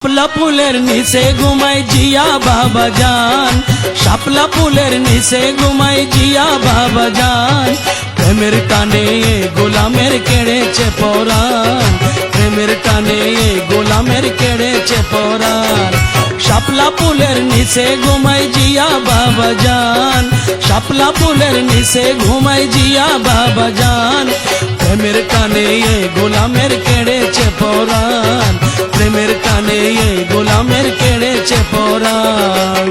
শাপলা ফুলের নিচে ঘুমাই জিয়া বাবা জান, শাপলা ফুলের নিচে ঘুমাই জিয়া বাবা জান। প্রেমের টানে গোলামের কেড়েছে পরাণ, প্রেমের টানে গোলামের কেড়েছে পরাণ। শাপলা ফুলের নিচে ঘুমাই জিয়া বাবা জান, শাপলা ফুলের নিচে ঘুমাই জিয়া বাবা জান। প্রেমের টানে গোলামের কেড়েছে পরাণ, প্রেমের টানে গোলামের কেড়েছে পরাণ।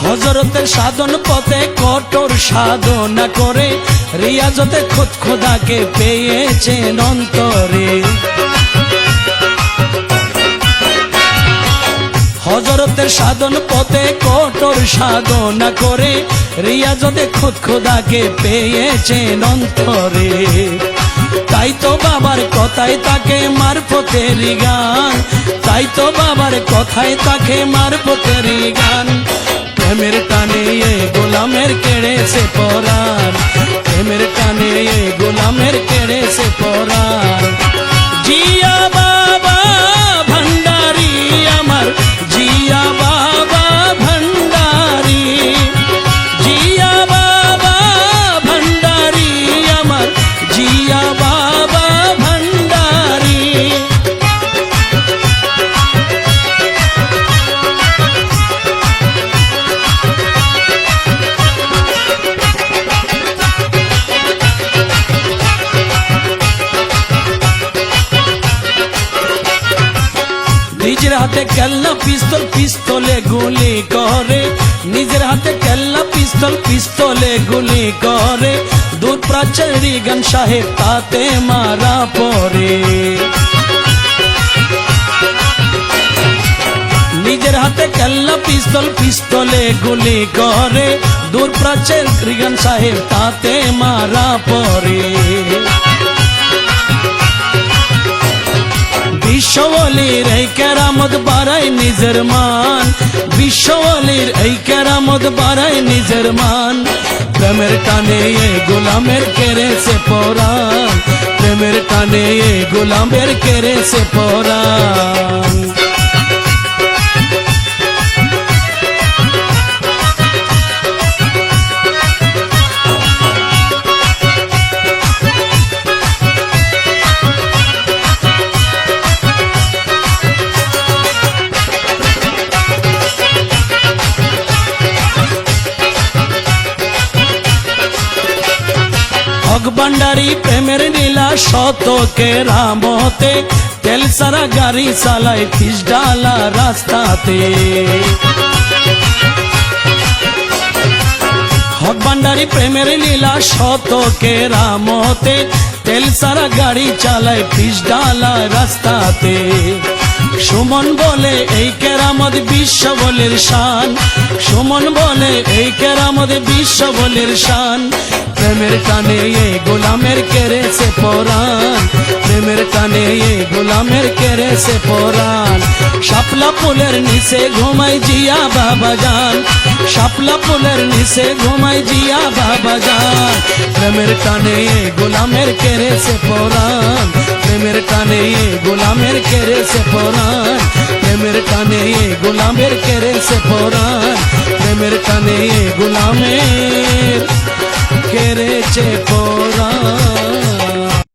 হযরতের সাধন পথে কঠোর সাধনা করে রিয়াজতে খোদ খোদাকে পেয়েছেন অন্তরে। হযরতের সাধন পথে কঠোর সাধনা করে রিয়াজতে খোদ খোদাকে পেয়েছেন অন্তরে। তাই তো বাবার কথায় তাকে মারফতের গান, তাই তো বাবার কথায় তাকে মারফতের গান। প্রেমের টানে গোলামের কেড়েছে পরাণ, প্রেমের টানে গোলামের কেড়েছে পরাণ। জিয়া বাবা ভান্ডারি আমার, জিয়া বাবা ভান্ডারি, জিয়া বাবা ভান্ডারি আমার, জিয়া বাবা ভান্ডারি। নিজের হাতে কেল্লা পিস্তল, পিস্তলে গুলি করে, নিজের হাতে কেল্লা পিস্তল, পিস্তলে গুলি করে। দূর প্রাচ্যের রিগান সাহেব তাতে মারা পড়ে। নিজের হাতে কেল্লা পিস্তল, পিস্তলে গুলি করে। দূর প্রাচ্যের রিগান সাহেব তাতে মারা পড়ে। বিশ্বওয়ালির এই কেরামত বাড়ায় নিজের মান, বিশ্বওয়ালির এই কেরামত বাড়ায় নিজের মান। প্রেমের টানে গোলামের কেড়েছে পরাণ, প্রেমের টানে গোলামের কেড়েছে পরাণ। হক ভান্ডারি প্রেমের নীলা শতকে রামতে, তেল সারা গাড়ি চালায় 30 ডালা রাস্তাতে। হক ভান্ডারি প্রেমের নীলা শতকে রামতে, তেল সারা গাড়ি চালায় 30 ডালা রাস্তাতে। সুমন বলে এই কেরামত বিশ্ববলির শান, সুমন বলে এই কেরামত বিশ্ববলির শান। প্রেমের টানে গোলামের কেড়েছে পরাণ, প্রেমের টানে গোলামের কেড়েছে পরাণ। শাপলা ফুলের নিচে ঘুমাই জিয়া বাবা জান, শাপলা ফুলের নিচে ঘুমাই জিয়া বাবা জান। প্রেমের টানে গোলামের কেড়েছে পরাণ, প্রেমের টানে গোলামের কেড়েছে পরাণ, প্রেমের টানে গোলামের কেড়েছে পরাণ, প্রেমের টানে গোলামের কেড়েছে পরাণ।